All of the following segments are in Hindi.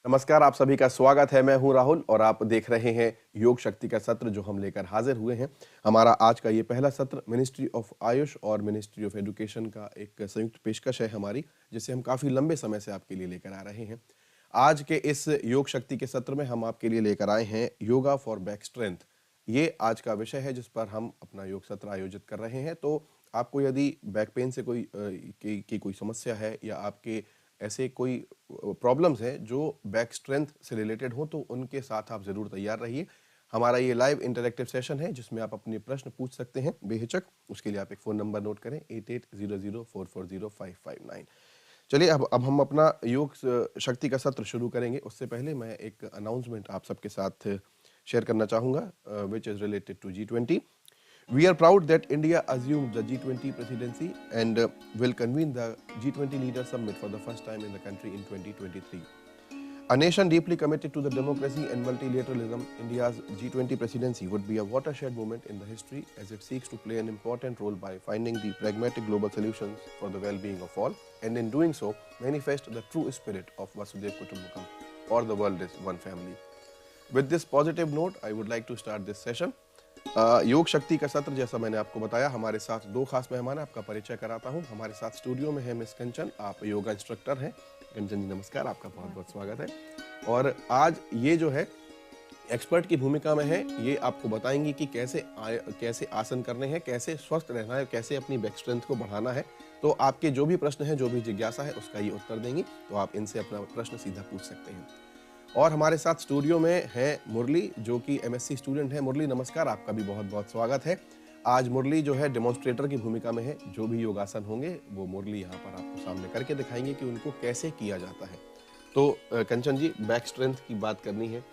नमस्कार, आप सभी का स्वागत है। मैं हूं राहुल और आप देख रहे हैं योग शक्ति का सत्र जो हम लेकर हाजिर हुए हैं। हमारा आज का ये पहला सत्र मिनिस्ट्री ऑफ आयुष और मिनिस्ट्री ऑफ एजुकेशन का एक संयुक्त पेशकश है हमारी, जिसे हम काफ़ी लंबे समय से आपके लिए लेकर आ रहे हैं। आज के इस योग शक्ति के सत्र में हम आपके लिए लेकर आए हैं योगा फॉर बैक स्ट्रेंथ। ये आज का विषय है जिस पर हम अपना योग सत्र आयोजित कर रहे हैं। तो आपको यदि बैक पेन से की कोई समस्या है या आपके ऐसे कोई प्रॉब्लम्स हैं जो बैक स्ट्रेंथ से रिलेटेड हो, तो उनके साथ आप ज़रूर तैयार रहिए। हमारा ये लाइव इंटरैक्टिव सेशन है जिसमें आप अपने प्रश्न पूछ सकते हैं बेहिचक। उसके लिए आप एक फ़ोन नंबर नोट करें 8800440559। चलिए अब हम अपना योग शक्ति का सत्र शुरू करेंगे। उससे पहले मैं एक अनाउंसमेंट आप सबके साथ शेयर करना चाहूँगा which is related to G20। We are proud that India assumed the G20 presidency and will convene the G20 Leaders Summit for the first time in the country in 2023. A nation deeply committed to the democracy and multilateralism, India's G20 presidency would be a watershed moment in the history as it seeks to play an important role by finding the pragmatic global solutions for the well-being of all, and in doing so, manifest the true spirit of Vasudhaiva Kutumbakam, or the world is one family. With this positive note, I would like to start this session. योग शक्ति का सत्र, जैसा मैंने आपको बताया, हमारे साथ दो खास मेहमान हैं। आपका परिचय कराता हूं। हमारे साथ स्टूडियो में है मिस कंचन, आप योगा इंस्ट्रक्टर हैं। कंचन जी नमस्कार, आपका बहुत बहुत स्वागत है। और आज ये जो है एक्सपर्ट की भूमिका में है, ये आपको बताएंगी कि कैसे आसन करने हैं, कैसे स्वस्थ रहना है, कैसे अपनी बैक स्ट्रेंथ को बढ़ाना है। तो आपके जो भी प्रश्न है, जो भी जिज्ञासा है, उसका ये उत्तर देंगी। तो आप इनसे अपना प्रश्न सीधा पूछ सकते हैं। और हमारे साथ स्टूडियो में है मुरली, जो कि एमएससी स्टूडेंट है। मुरली नमस्कार, आपका भी बहुत बहुत स्वागत है। आज मुरली जो है डेमोन्स्ट्रेटर की भूमिका में है। जो भी योगासन होंगे वो मुरली यहाँ पर आपको सामने करके दिखाएंगे कि उनको कैसे किया जाता है। तो कंचन जी, बैक स्ट्रेंथ की बात करनी है।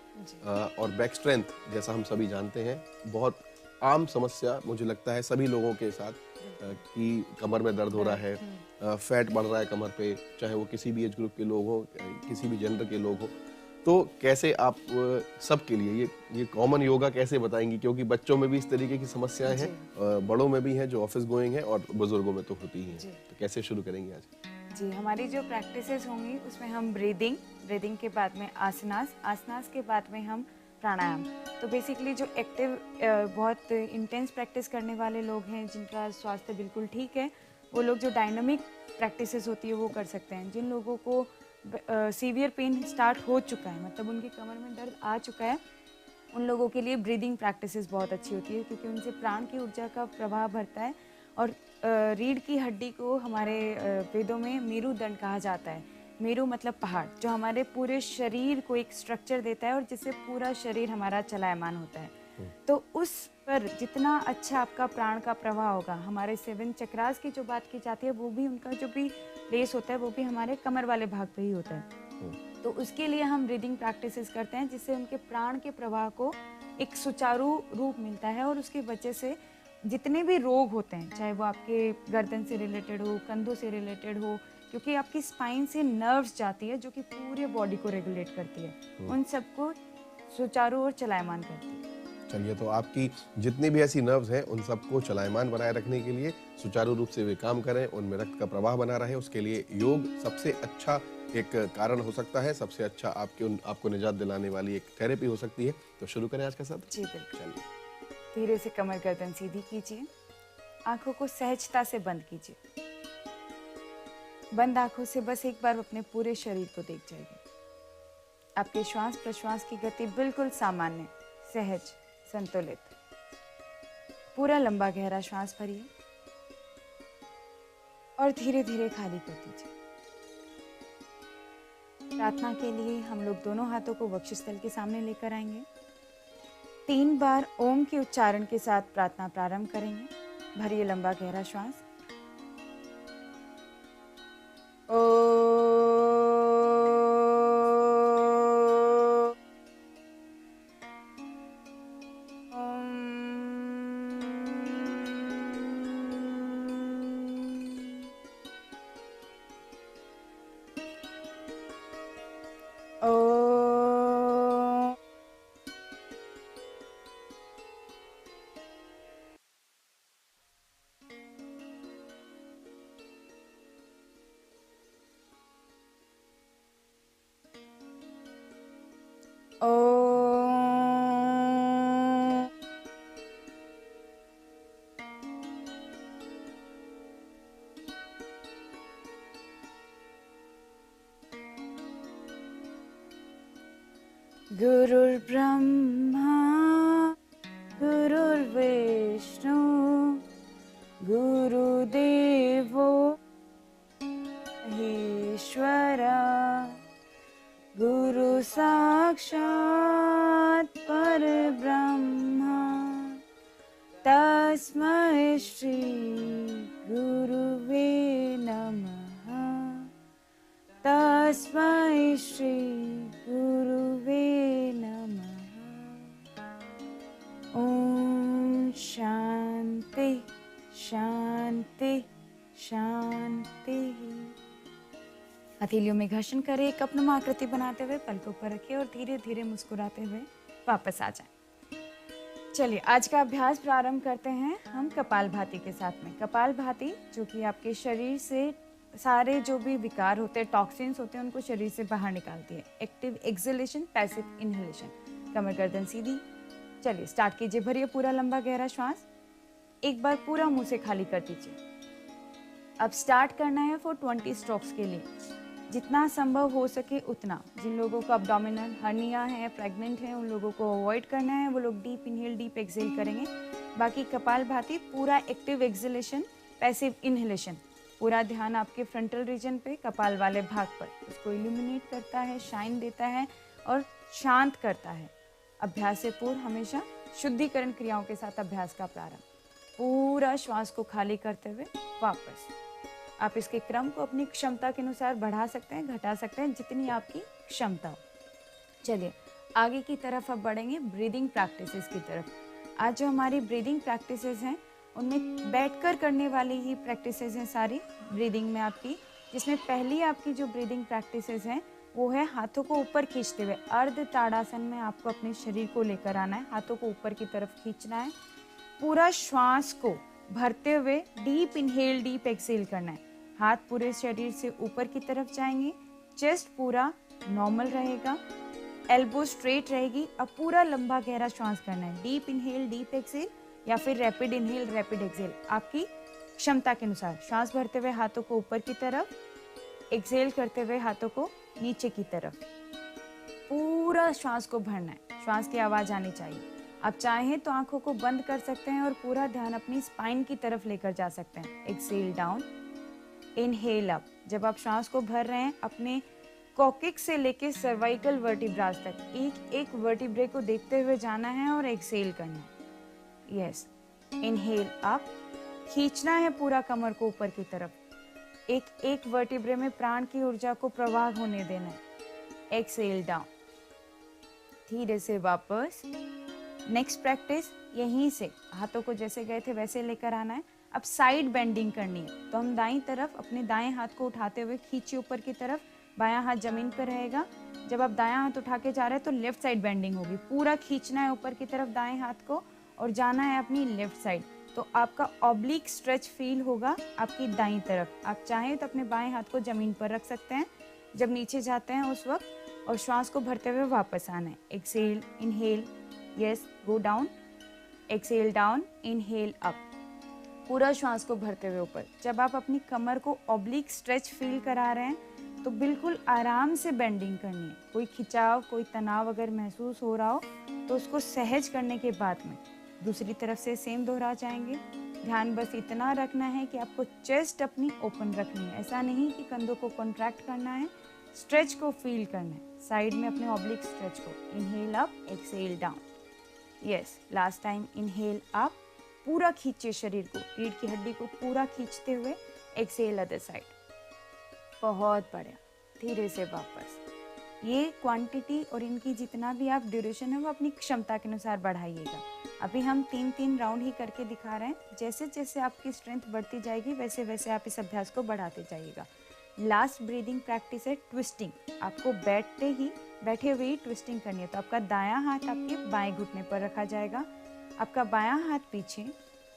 और बैक स्ट्रेंथ, जैसा हम सभी जानते हैं, बहुत आम समस्या मुझे लगता है सभी लोगों के साथ, कि कमर में दर्द हो रहा है, फैट बढ़ रहा है कमर पे, चाहे वो किसी भी एज ग्रुप के लोग हो, किसी भी जेंडर के लोग हो। तो कैसे आप सबके लिए ये कॉमन योगा कैसे बताएंगी, क्योंकि बच्चों में भी इस तरीके की समस्याएं हैं, बड़ों में भी हैं जो ऑफिस गोइंग हैं, और बुजुर्गों में तो होती ही हैं। तो कैसे शुरू करेंगे आज? जी, हमारी जो प्रैक्टिसेस होंगी उसमें हम ब्रीदिंग के बाद में आसनास के बाद में हम प्राणायाम। तो बेसिकली जो एक्टिव बहुत इंटेंस प्रैक्टिस करने वाले लोग हैं, जिनका स्वास्थ्य बिल्कुल ठीक है, वो लोग जो डायनामिक प्रैक्टिसेस होती है वो कर सकते हैं। जिन लोगों को सीवियर पेन स्टार्ट हो चुका है, मतलब उनके कमर में दर्द आ चुका है, उन लोगों के लिए ब्रीदिंग प्रैक्टिसेस बहुत अच्छी होती है, क्योंकि उनसे प्राण की ऊर्जा का प्रवाह बढ़ता है। और रीढ़ की हड्डी को हमारे वेदों में मेरुदंड कहा जाता है। मेरु मतलब पहाड़, जो हमारे पूरे शरीर को एक स्ट्रक्चर देता है और जिससे पूरा शरीर हमारा चलायमान होता है। तो उस पर जितना अच्छा आपका प्राण का प्रवाह होगा, हमारे 7 चक्रास की जो बात की जाती है, वो भी उनका जो भी प्लेस होता है वो भी हमारे कमर वाले भाग पे ही होता है। तो उसके लिए हम ब्रीदिंग प्रैक्टिसेस करते हैं, जिससे उनके प्राण के प्रवाह को एक सुचारू रूप मिलता है, और उसकी वजह से जितने भी रोग होते हैं, चाहे वो आपके गर्दन से रिलेटेड हो, कंधों से रिलेटेड हो, क्योंकि आपकी स्पाइन से नर्व्स जाती है जो कि पूरे बॉडी को रेगुलेट करती है, उन सबको सुचारू और चलायमान करती है। चलिए, तो आपकी जितनी भी ऐसी नर्व्स हैं उन सबको चलायमान बनाए रखने के लिए, सुचारू रूप से वे काम करें, उनमें रक्त का प्रवाह बना रहे, उसके लिए योग सबसे अच्छा एक कारण हो सकता है। सबसे अच्छा आपको निजात दिलाने वाली एक थेरेपी हो सकती है। तो शुरू करें आज का सत्र। जी बिल्कुल। चलिए, धीरे से कमर गर्दन सीधी कीजिए, आंखों को सहजता से बंद कीजिए। बंद आंखों से बस एक बार अपने पूरे शरीर को देख जाइए। आपके श्वास प्रश्वास की गति बिल्कुल सामान्य, सहज, संतुलित। पूरा लंबा गहरा श्वास भरिए और धीरे धीरे खाली कर दीजिए। प्रार्थना के लिए हम लोग दोनों हाथों को वक्षस्थल के सामने लेकर आएंगे। 3 बार ओम के उच्चारण के साथ प्रार्थना प्रारंभ करेंगे। भरिए लंबा गहरा श्वास। ओम। गुरुर्ब्रह्मा गुरुर्विष्णु गुरुदेवो महेश्वरा गुरु साक्षात् परब्रह्मा तस्मै श्री गुरुवे नमः। तस्मै श्री गुरुवे नमः। ओम शांति शांति शांति। हथेलियों में घर्षण करें, एक अपनुमा आकृति बनाते हुए पलकों पर रखें और धीरे धीरे मुस्कुराते हुए वापस आ जाएं। चलिए आज का अभ्यास प्रारंभ करते हैं हम कपालभाति के साथ में। कपालभाति जो कि आपके शरीर से सारे जो भी विकार होते हैं, टॉक्सिन्स होते हैं, उनको शरीर से बाहर निकालती है। Active exhalation, passive inhalation. कमर गर्दन सीधी। चलिए स्टार्ट कीजिए। भरिए पूरा लंबा गहरा श्वास। एक बार पूरा मुंह से खाली कर दीजिए। अब स्टार्ट करना है फॉर 20 स्ट्रोक्स के लिए, जितना संभव हो सके उतना। जिन लोगों को अब्डोमिनल हर्निया है, प्रेग्नेंट है, उन लोगों को अवॉइड करना है, वो लोग डीप इनहेल डीप एक्सहेल करेंगे। बाकी कपालभाति पूरा एक्टिव एक्सहेलेशन, पैसिव इनहेलेशन, पूरा ध्यान आपके फ्रंटल रीजन पे, कपाल वाले भाग पर। उसको इल्यूमिनेट करता है, शाइन देता है और शांत करता है। अभ्यास से पूर्व हमेशा शुद्धिकरण क्रियाओं के साथ अभ्यास का प्रारंभ। पूरा श्वास को खाली करते हुए वापस। आप इसके क्रम को अपनी क्षमता के अनुसार बढ़ा सकते हैं, घटा सकते हैं, जितनी आपकी क्षमता हो। चलिए आगे की तरफ अब बढ़ेंगे, ब्रीदिंग प्रैक्टिसेस की तरफ। आज जो हमारी ब्रीदिंग प्रैक्टिसेस हैं उनमें बैठकर करने वाली ही प्रैक्टिसेस हैं सारी ब्रीदिंग में आपकी। जिसमें पहली आपकी जो ब्रीदिंग प्रैक्टिसेस हैं वो है हाथों को ऊपर खींचते हुए। अर्ध ताड़ासन में आपको अपने शरीर को लेकर आना है, हाथों को ऊपर की तरफ खींचना है, पूरा श्वास को भरते हुए डीप इनहेल डीप एक्सहेल करना है। हाथ पूरे शरीर से ऊपर की तरफ जाएंगे, चेस्ट पूरा नॉर्मल रहेगा, एल्बो स्ट्रेट रहेगी। अब पूरा लंबा गहरा श्वास करना है, डीप इनहेल डीप एक्सहेल या फिर रैपिड इनहेल रैपिड एक्सहेल, आपकी क्षमता के अनुसार। श्वास भरते हुए हाथों को ऊपर की तरफ, एक्सहेल करते हुए हाथों को नीचे की तरफ। पूरा श्वास को भरना है, श्वास की आवाज आनी चाहिए। आप चाहें तो आंखों को बंद कर सकते हैं और पूरा ध्यान अपनी स्पाइन की तरफ लेकर जा सकते हैं। Exhale down, inhale up. जब आप श्वास को भर रहे हैं अपने कॉकिक्स से लेके सर्वाइकल वर्टिब्रास तक एक एक वर्टिब्रे को देखते हुए जाना है और एक्सहेल करना है। यस, इनहेल अप, खींचना है पूरा कमर को ऊपर की तरफ। एक एक वर्टिब्रे में प्राण की ऊर्जा को प्रवाह होने देना है। एक्सहेल डाउन, धीरे से वापस। नेक्स्ट प्रैक्टिस यहीं से हाथों को जैसे गए थे वैसे लेकर आना है। अब साइड बेंडिंग करनी है, तो हम दाईं तरफ अपने दाएं हाथ को उठाते हुए खींचिए ऊपर की तरफ, बायां हाथ जमीन पर रहेगा। जब आप दायां हाथ उठा के जा रहे हैं तो लेफ्ट साइड बेंडिंग होगी। पूरा खींचना है ऊपर की तरफ दाएं हाथ को और जाना है अपनी लेफ्ट साइड। तो आपका ऑब्लिक स्ट्रेच फील होगा आपकी दाईं तरफ। आप चाहें तो अपने बाएं हाथ को जमीन पर रख सकते हैं जब नीचे जाते हैं उस वक्त, और श्वास को भरते हुए वापस आना है। Exhale, inhale, yes, go down, exhale down, inhale up. पूरा श्वास को भरते हुए ऊपर। जब आप अपनी कमर को ऑब्लिक स्ट्रेच फील करा रहे हैं तो बिल्कुल आराम से बेंडिंग करनी है। कोई खिंचाव, कोई तनाव अगर महसूस हो रहा हो तो उसको सहज करने के बाद में दूसरी तरफ से सेम दोहरा जाएंगे। ध्यान बस इतना रखना है कि आपको चेस्ट अपनी ओपन रखनी है। ऐसा नहीं कि कंधों को कॉन्ट्रैक्ट करना है, स्ट्रेच को फील करना है साइड में अपने ऑब्लिक स्ट्रेच को। Inhale up, exhale down. Yes, last time, inhale up, पूरा खींचिए शरीर को, रीढ़ की हड्डी को पूरा खींचते हुए। Exhale other side. बहुत बढ़िया, धीरे से वापस। ये क्वांटिटी और इनकी जितना भी आप ड्यूरेशन है वो अपनी क्षमता के अनुसार बढ़ाइएगा। अभी हम 3-3 राउंड ही करके दिखा रहे हैं। जैसे जैसे आपकी स्ट्रेंथ बढ़ती जाएगी वैसे वैसे आप इस अभ्यास को बढ़ाते जाइएगा। लास्ट ब्रीदिंग प्रैक्टिस है ट्विस्टिंग। आपको बैठे हुए ही ट्विस्टिंग करनी है। तो आपका दायां हाथ आपके बाएं घुटने पर रखा जाएगा, आपका बायां हाथ पीछे,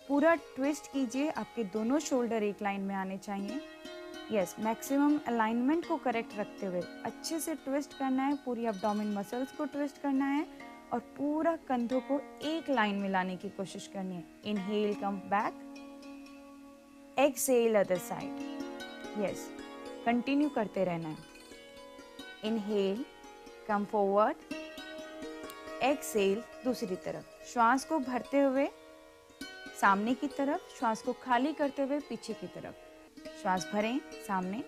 पूरा ट्विस्ट कीजिए। आपके दोनों शोल्डर एक लाइन में आने चाहिए। यस, मैक्सिमम अलाइनमेंट को करेक्ट रखते हुए अच्छे से ट्विस्ट करना है, पूरी एब्डोमेन मसल्स को ट्विस्ट करना है और पूरा कंधों को एक लाइन में लाने की कोशिश करनी है। Inhale, come back, exhale other side. Yes, continue करते रहना है। इनहेल, कम फॉरवर्ड, एक्सहेल दूसरी तरफ। श्वास को भरते हुए सामने की तरफ, श्वास को खाली करते हुए पीछे की तरफ। श्वास भरें सामने,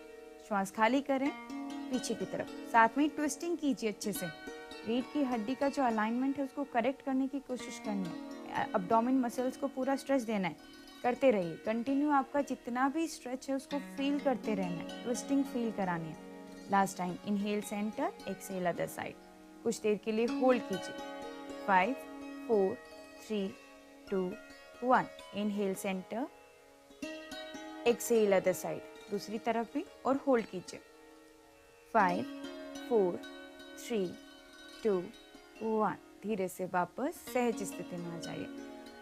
श्वास खाली करें पीछे की तरफ। साथ में ट्विस्टिंग कीजिए अच्छे से। रीढ़ की हड्डी का जो अलाइनमेंट है उसको करेक्ट करने की कोशिश करनी है। एब्डोमेन मसल्स को पूरा स्ट्रेच देना है। करते रहिए कंटिन्यू। आपका जितना भी स्ट्रेच है उसको फील करते रहना है, ट्विस्टिंग फील करानी है। Last time, inhale centre, exhale other side. कुछ देर के लिए होल्ड कीजिए। 5 4 3 2 1। Inhale centre, exhale other side, दूसरी तरफ भी, और होल्ड कीजिए। 5 4 3 2 1। धीरे से वापस सहज स्थिति में आ जाइए।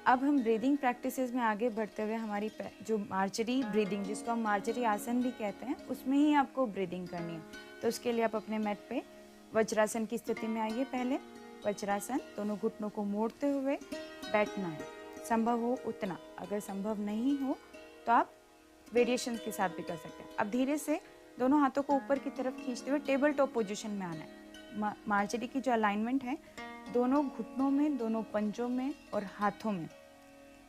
अब हम ब्रीदिंग प्रैक्टिसेस में आगे बढ़ते हुए हमारी जो मार्जरी ब्रीदिंग, जिसको हम मार्जरी आसन भी कहते हैं, उसमें ही आपको ब्रीदिंग करनी है। तो उसके लिए आप अपने मैट पे वज्रासन की स्थिति में आइए। पहले वज्रासन, दोनों घुटनों को मोड़ते हुए बैठना है, संभव हो उतना। अगर संभव नहीं हो तो आप वेरिएशंस के साथ भी कर सकते हैं। अब धीरे से दोनों हाथों को ऊपर की तरफ खींचते हुए टेबल टॉप पोजीशन में आना है। मार्जरी की जो अलाइनमेंट है, दोनों घुटनों में, दोनों पंजों में और हाथों में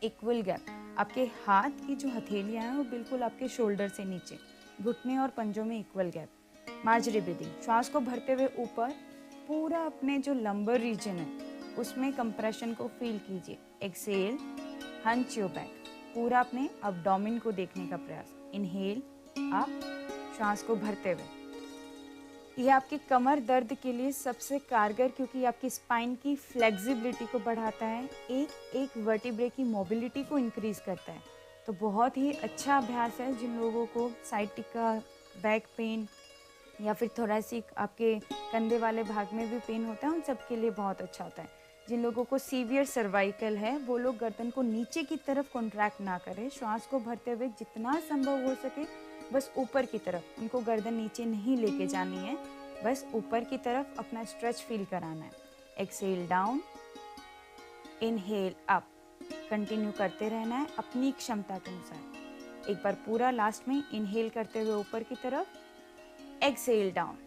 इक्वल गैप। आपके हाथ की जो हथेलियां हैं वो बिल्कुल आपके शोल्डर से नीचे, घुटने और पंजों में इक्वल गैप। Marjorie breathing. श्वास को भरते हुए ऊपर, पूरा अपने जो लंबर रीजन है उसमें कंप्रेशन को फील कीजिए। एक्सहेल, हंच योर बैक, पूरा अपने एब्डोमेन को देखने का प्रयास। इनहेल अप, श्वास को भरते हुए। यह आपकी कमर दर्द के लिए सबसे कारगर, क्योंकि आपकी स्पाइन की फ्लेक्सिबिलिटी को बढ़ाता है, एक वर्टिब्रे की मोबिलिटी को इंक्रीज करता है। तो बहुत ही अच्छा अभ्यास है। जिन लोगों को साइटिका, बैक पेन या फिर थोरैसिक, आपके कंधे वाले भाग में भी पेन होता है, उन सब के लिए बहुत अच्छा होता है। जिन लोगों को सीवियर सर्वाइकल है, वो लोग गर्दन को नीचे की तरफ कॉन्ट्रैक्ट ना करें। श्वास को भरते हुए जितना संभव हो सके बस ऊपर की तरफ, उनको गर्दन नीचे नहीं लेके जानी है, बस ऊपर की तरफ अपना स्ट्रेच फील कराना है। Exhale down, inhale up, continue करते रहना है अपनी क्षमता के अनुसार। एक बार पूरा लास्ट में इनहेल करते हुए ऊपर की तरफ, एक्सहेल डाउन।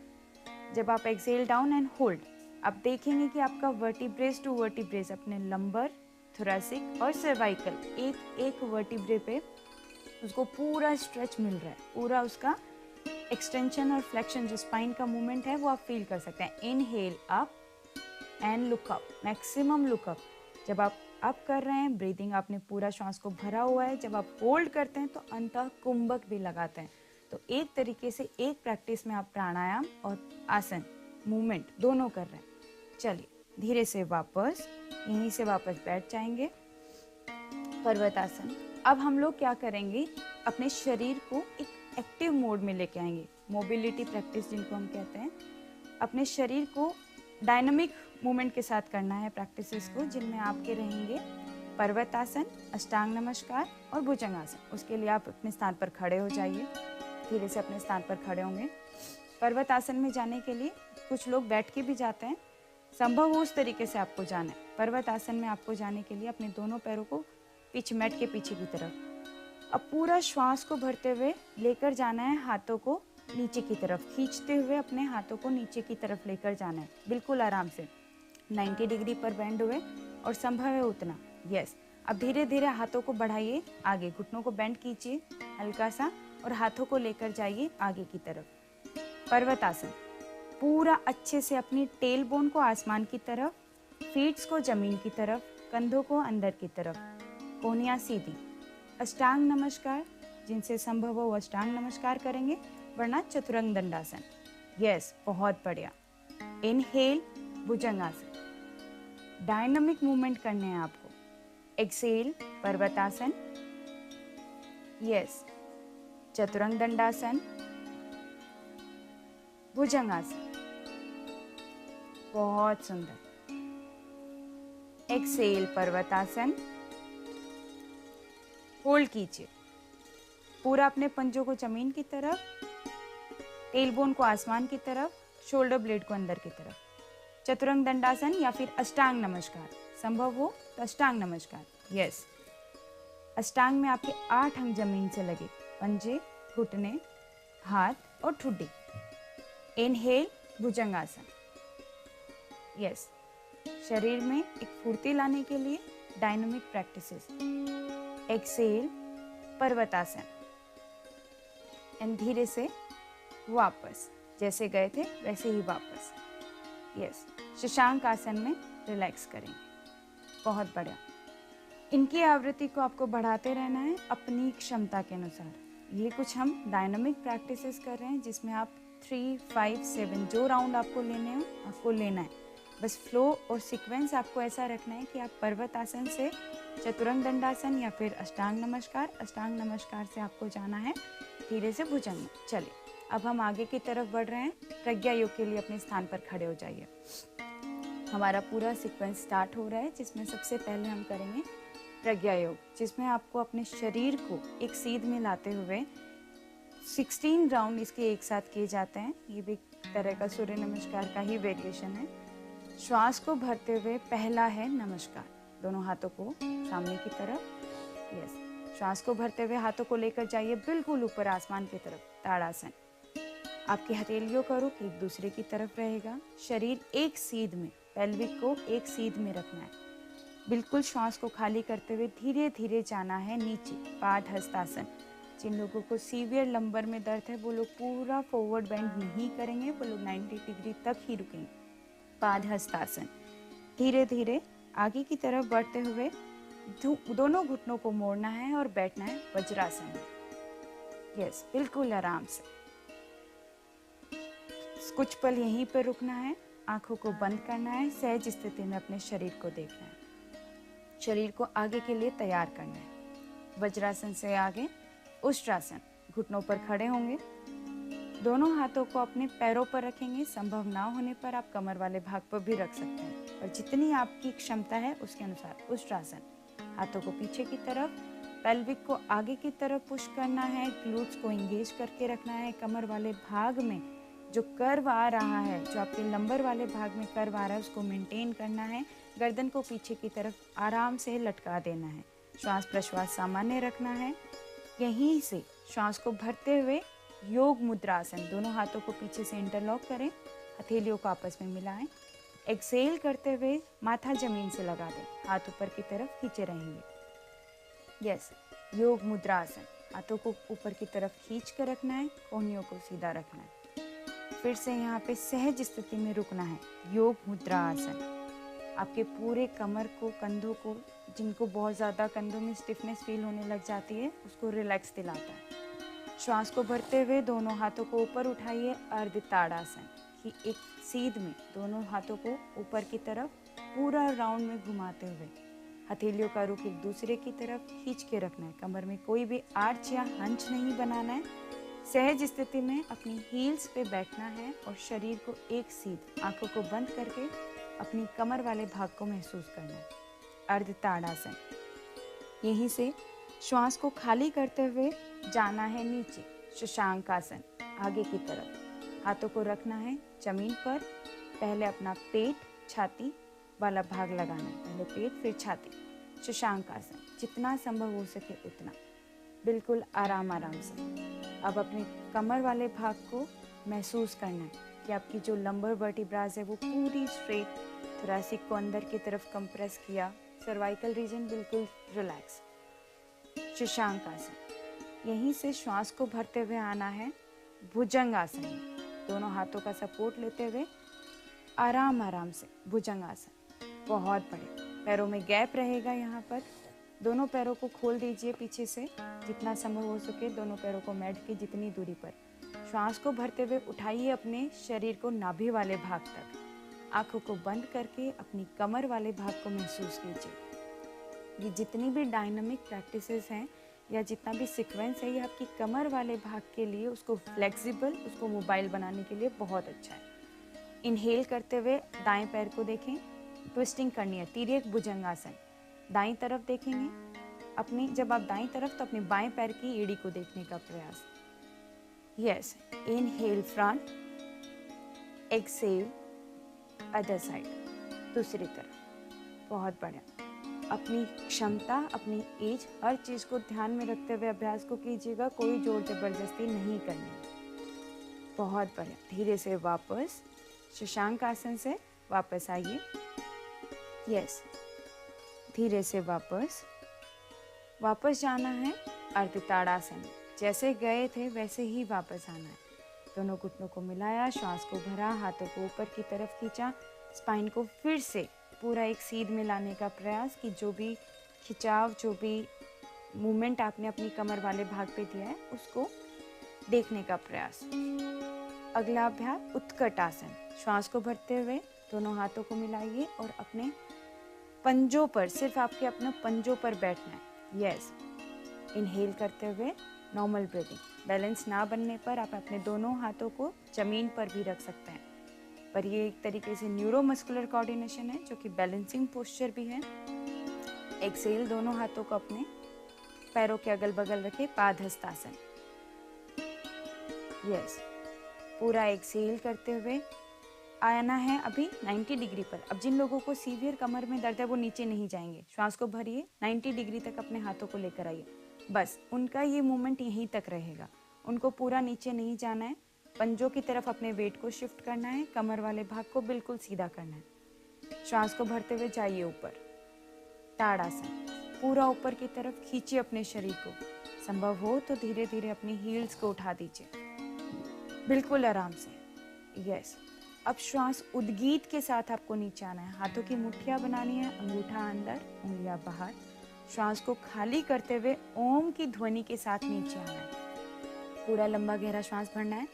जब आप एक्सहेल डाउन एंड होल्ड, आप देखेंगे कि आपका वर्टिब्रेस टू वर्टिब्रेस, अपने लंबर, थोरैसिक और सर्वाइकल, एक वर्टिब्रे पे उसको पूरा स्ट्रेच मिल रहा है, पूरा उसका एक्सटेंशन और फ्लेक्शन, जो स्पाइन का मूवमेंट है, वो आप फील कर सकते हैं। Inhale up and look up, maximum look up. जब आप अप कर रहे हैं, ब्रीदिंग आपने पूरा श्वास को भरा हुआ है। जब आप होल्ड करते हैं तो अंतः कुंभक भी लगाते हैं। तो एक तरीके से एक प्रैक्टिस में आप प्राणायाम और आसन मूवमेंट दोनों कर रहे हैं। चलिए धीरे से वापस, यहीं से वापस बैठ जाएंगे। पर्वतासन। अब हम लोग क्या करेंगे, अपने शरीर को एक एक्टिव मोड में लेके आएंगे। मोबिलिटी प्रैक्टिस जिनको हम कहते हैं, अपने शरीर को डायनामिक मूवमेंट के साथ करना है प्रैक्टिसेस को, जिनमें आपके रहेंगे पर्वतासन, अष्टांग नमस्कार और भुजंगासन। उसके लिए आप अपने स्थान पर खड़े हो जाइए। धीरे से अपने स्थान पर खड़े होंगे। पर्वतासन में जाने के लिए कुछ लोग बैठ के भी जाते हैं, संभव हो उस तरीके से आपको जाना है। पर्वतासन में आपको जाने के लिए अपने दोनों पैरों को पीछे, मैट के पीछे की तरफ। अब पूरा श्वास को भरते हुए लेकर जाना है हाथों को नीचे की तरफ, खींचते हुए अपने हाथों को नीचे की तरफ लेकर जाना है, बिल्कुल आराम से 90 डिग्री पर बेंड हुए और संभव है उतना। यस, अब धीरे धीरे हाथों को बढ़ाइए आगे, घुटनों को बेंड कीजिए हल्का सा और हाथों को लेकर जाइए आगे की तरफ। पर्वतासन। पूरा अच्छे से अपनी टेल बोन को आसमान की तरफ, फीट्स को जमीन की तरफ, कंधों को अंदर की तरफ, कोहनियाँ सीधी। अष्टांग नमस्कार, जिनसे संभव हो अष्टांग नमस्कार करेंगे, वरना चतुरंग दंडासन। यस, बहुत बढ़िया। इनहेल, भुजंगासन। डायनामिक मूवमेंट करने हैं आपको। एक्सहेल, पर्वतासन। यस, चतुरंग दंडासन, भुजंगासन। बहुत सुंदर। एक्सहेल, पर्वतासन, होल्ड कीजिए, पूरा अपने पंजों को जमीन की तरफ, टेलबोन को आसमान की तरफ, शोल्डर ब्लेड को अंदर की तरफ। चतुरंग दंडासन या फिर अष्टांग नमस्कार, संभव हो तो अष्टांग नमस्कार। यस, अष्टांग में आपके 8 अंग जमीन से लगे, पंजे, घुटने, हाथ और ठुड्डी। इनहेल भुजंगासन। यस, शरीर में एक फुर्ती लाने के लिए dynamic practices. Excel Parvatasana, and धीरे से वापस, जैसे गए थे वैसे ही वापस। यस, शशांक आसन में रिलैक्स करेंगे। बहुत बढ़िया। इनकी आवृत्ति को आपको बढ़ाते रहना है अपनी क्षमता के अनुसार। ये कुछ हम डायनामिक प्रैक्टिसेस कर रहे हैं जिसमें आप 3, 5, 7 जो राउंड आपको लेने हो आपको लेना है। बस फ्लो और सीक्वेंस आपको ऐसा रखना है कि आप पर्वत आसन से चतुरंग दंडासन या फिर अष्टांग नमस्कार से आपको जाना है धीरे से भुजंग। चलिए, अब हम आगे की तरफ बढ़ रहे हैं। प्रज्ञा योग के लिए अपने स्थान पर खड़े हो जाइए। हमारा पूरा सीक्वेंस स्टार्ट हो रहा है जिसमें सबसे पहले हम करेंगे प्रज्ञा योग, जिसमें आपको अपने शरीर को एक सीध में लाते हुए 16 राउंड इसके एक साथ किए जाते हैं। ये भी एक तरह का सूर्य नमस्कार का ही वेरिएशन है। श्वास को भरते हुए पहला है नमस्कार, दोनों हाथों को सामने की तरफ। यस, श्वास को भरते हुए हाथों को लेकर जाइए बिल्कुल ऊपर आसमान की तरफ, ताड़ासन। आपकी हथेलियों का रुख एक दूसरे की तरफ रहेगा। शरीर एक सीध में, पेल्विक को एक सीध में रखना है। बिल्कुल श्वास को खाली करते हुए धीरे धीरे जाना है नीचे, पाद हस्तासन। जिन लोगों को सीवियर लंबर में दर्द है वो लोग पूरा फॉरवर्ड बेंड नहीं करेंगे, वो लोग 90 डिग्री तक ही रुकेंगे। पाद हस्तासन। धीरे धीरे आगे की तरफ बढ़ते हुए दोनों घुटनों को मोड़ना है और बैठना है वज्रासन में। यस, बिल्कुल आराम से। कुछ पल यहीं पर रुकना है, आंखों को बंद करना है, सहज स्थिति में अपने शरीर को देखना है, शरीर को आगे के लिए तैयार करना है। वज्रासन से आगे उष्ट्रासन। घुटनों पर खड़े होंगे, दोनों हाथों को अपने पैरों पर रखेंगे। संभव ना होने पर आप कमर वाले भाग पर भी रख सकते हैं, और जितनी आपकी क्षमता है उसके अनुसार। उष्ट्रासन। हाथों को पीछे की तरफ, पेल्विक को आगे की तरफ पुश करना है, ग्लूट्स को इंगेज करके रखना है। कमर वाले भाग में जो कर्व आ रहा है, जो आपके लंबर वाले भाग में कर्व आ रहा है, उसको मेंटेन करना है। गर्दन को पीछे की तरफ आराम से लटका देना है। श्वास प्रश्वास सामान्य रखना है। यहीं से श्वास को भरते हुए योग मुद्रासन, दोनों हाथों को पीछे से इंटरलॉक करें, हथेलियों को आपस में मिलाएं। एक्सेल करते हुए माथा जमीन से लगा दें, हाथ ऊपर की तरफ खींचे रहेंगे। यस, योग मुद्रासन। हाथों को ऊपर की तरफ खींच कर रखना है, कोहनियों को सीधा रखना है। फिर से यहाँ पे सहज स्थिति में रुकना है, योग मुद्रा आसन। आपके पूरे कमर को, कंधों को, जिनको बहुत ज़्यादा कंधों में स्टिफनेस फील होने लग जाती है, उसको रिलैक्स दिलाता है। श्वास को भरते हुए दोनों हाथों को ऊपर उठाइए, अर्ध ताड़ासन की एक सीध में दोनों हाथों को ऊपर की तरफ पूरा राउंड में घुमाते हुए हथेलियों का रुख एक दूसरे की तरफ खींच के रखना है। कमर में कोई भी आर्च या हंच नहीं बनाना है। सहज स्थिति में अपनी हील्स पे बैठना है और शरीर को एक सीध, आंखों को बंद करके अपनी कमर वाले भाग को महसूस करना है। अर्ध ताड़ासन। यहीं से श्वास को खाली करते हुए जाना है नीचे, शशांक आसन, आगे की तरफ। हाथों को रखना है जमीन पर। पहले अपना पेट, छाती वाला भाग लगाना है, पहले पेट फिर छाती। शशांक आसन, जितना संभव हो सके उतना, बिल्कुल आराम आराम से। अब अपने कमर वाले भाग को महसूस करना है कि आपकी जो लंबर वर्टिब्रास है वो पूरी स्ट्रेट, थोरैसिक को अंदर की तरफ कंप्रेस किया, सर्वाइकल रीजन बिल्कुल रिलैक्स। शशांक आसन। यहीं से श्वास को भरते हुए आना है भुजंग आसन में, दोनों हाथों का सपोर्ट लेते हुए आराम आराम से भुजंग आसन। बहुत बड़े पैरों में गैप रहेगा, यहाँ पर दोनों पैरों को खोल दीजिए पीछे से, जितना संभव हो सके दोनों पैरों को मैट की जितनी दूरी पर। श्वास को भरते हुए उठाइए अपने शरीर को नाभि वाले भाग तक। आंखों को बंद करके अपनी कमर वाले भाग को महसूस कीजिए। ये जितनी भी डायनामिक प्रैक्टिसेस हैं या जितना भी सीक्वेंस है, ये आपकी कमर वाले भाग के लिए, उसको फ्लेक्सिबल, उसको मोबाइल बनाने के लिए बहुत अच्छा है। इनहेल करते हुए दाएं पैर को देखें, ट्विस्टिंग करनी है, तिर्यक भुजंगासन। दाईं तरफ देखेंगे, अपनी जब आप दाईं तरफ तो अपने बाएं पैर की एड़ी को देखने का प्रयास। Yes, inhale front, exhale other side, दूसरी तरफ। बहुत बढ़िया। अपनी क्षमता, अपनी एज, हर चीज़ को ध्यान में रखते हुए अभ्यास को कीजिएगा, कोई जोर जबरदस्ती नहीं करनी है। बहुत बढ़िया। धीरे से वापस शशांक आसन से वापस आइए। यस, धीरे से वापस जाना है अर्धताड़ासन। जैसे गए थे वैसे ही वापस आना है। दोनों घुटनों को मिलाया, श्वास को भरा, हाथों को ऊपर की तरफ खींचा, स्पाइन को फिर से पूरा एक सीध में लाने का प्रयास कि जो भी खिंचाव, जो भी मूवमेंट आपने अपनी कमर वाले भाग पे दिया है उसको देखने का प्रयास। अगला अभ्यास उत्कट आसन। श्वास को भरते हुए दोनों हाथों को मिलाइए और अपने पंजों पर, सिर्फ आपके अपने पंजों पर बैठना है। यस, इनहेल करते हुए नॉर्मल ब्रीदिंग। बैलेंस ना बनने पर आप अपने दोनों हाथों को जमीन पर भी रख सकते हैं, पर ये एक तरीके से न्यूरोमस्कुलर कोऑर्डिनेशन है जो कि बैलेंसिंग पोस्चर भी है। एक्सहेल, दोनों हाथों को अपने पैरों के अगल बगल रखे, पादहस्तासन। यस, पूरा एक्सहेल करते हुए आना है अभी 90 डिग्री पर। अब जिन लोगों को सीवियर कमर में दर्द है वो नीचे नहीं जाएंगे, श्वास को भरिए, 90 डिग्री तक अपने हाथों को लेकर आइए। बस उनका ये मूवमेंट यहीं तक रहेगा, उनको पूरा नीचे नहीं जाना है। पंजों की तरफ अपने वेट को शिफ्ट करना है, कमर वाले भाग को बिल्कुल सीधा करना है। श्वास को भरते हुए जाइए ऊपर, ताड़ासन। पूरा ऊपर की तरफ खींचिए अपने शरीर को। संभव हो तो धीरे धीरे अपनी हील्स को उठा दीजिए, बिल्कुल आराम से। यस, अब श्वास उद्गीत के साथ आपको नीचे आना है। हाथों की मुट्ठियां बनानी है, अंगूठा अंदर, उंगलियां बाहर। श्वास को खाली करते हुए ओम की ध्वनि के साथ नीचे आना है। पूरा लंबा गहरा श्वास भरना है।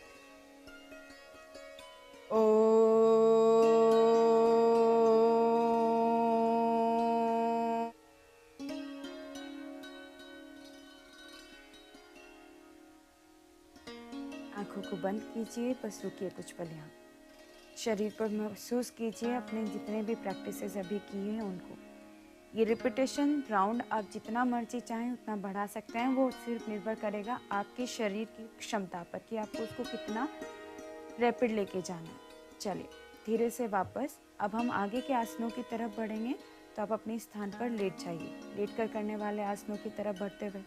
ओ आंखों को बंद कीजिए, बस रुकिए कुछ पल यहाँ। शरीर पर महसूस कीजिए अपने जितने भी प्रैक्टिसेस अभी किए हैं उनको। ये रिपीटेशन राउंड आप जितना मर्जी चाहें उतना बढ़ा सकते हैं, वो सिर्फ निर्भर करेगा आपके शरीर की क्षमता पर कि आपको उसको कितना रैपिड लेके जाना है। चलिए धीरे से वापस, अब हम आगे के आसनों की तरफ बढ़ेंगे, तो आप अपने स्थान पर लेट जाइए। लेट कर करने वाले आसनों की तरफ बढ़ते हुए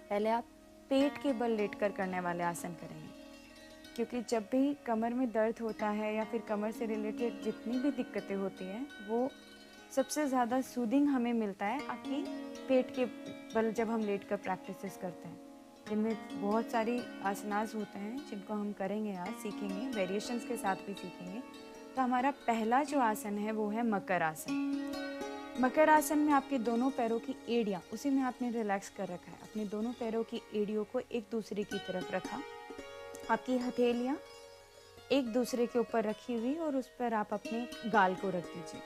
पहले आप पेट के बल लेट कर करने वाले आसन करेंगे, क्योंकि जब भी कमर में दर्द होता है या फिर कमर से रिलेटेड जितनी भी दिक्कतें होती हैं वो सबसे ज़्यादा सूदिंग हमें मिलता है आपकी पेट के बल जब हम लेट कर प्रैक्टिसेस करते हैं, जिनमें बहुत सारी आसनास होते हैं जिनको हम करेंगे, आज सीखेंगे, वेरिएशंस के साथ भी सीखेंगे। तो हमारा पहला जो आसन है वो है मकर आसन। मकर आसन में आपके दोनों पैरों की एड़ियाँ, उसी में आपने रिलैक्स कर रखा है, अपने दोनों पैरों की एड़ियों को एक दूसरे की तरफ रखा, आपकी हथेलियाँ एक दूसरे के ऊपर रखी हुई और उस पर आप अपने गाल को रख दीजिए।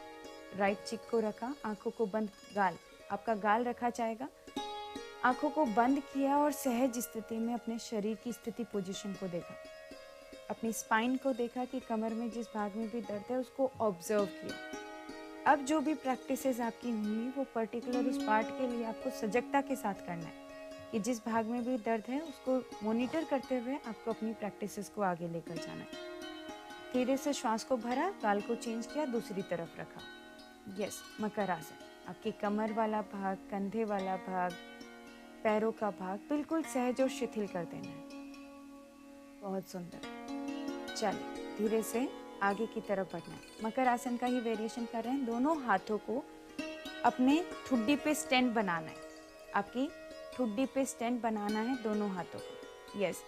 राइट चिक को रखा, आंखों को बंद, गाल, आपका गाल रखा जाएगा। आंखों को बंद किया और सहज स्थिति में अपने शरीर की स्थिति, पोजीशन को देखा, अपनी स्पाइन को देखा कि कमर में जिस भाग में भी दर्द है उसको ऑब्जर्व किया। अब जो भी प्रैक्टिसेस आपकी हुई वो पर्टिकुलर उस पार्ट के लिए आपको सजगता के साथ करना है कि जिस भाग में भी दर्द है उसको मॉनिटर करते हुए आपको अपनी प्रैक्टिसेस को आगे लेकर जाना है। धीरे से श्वास को भरा, गाल को चेंज किया, दूसरी तरफ रखा। यस, मकर आसन। आपकी कमर वाला भाग, कंधे वाला भाग, पैरों का भाग बिल्कुल सहज और शिथिल कर देना है। बहुत सुंदर। चलिए धीरे से आगे की तरफ बढ़ना है। मकर आसन का ही वेरिएशन कर रहे हैं। दोनों हाथों को अपने ठुड्डी पे स्टैंड बनाना है, आपकी ठुड्डी पे स्टैंड बनाना है दोनों हाथों को। यस,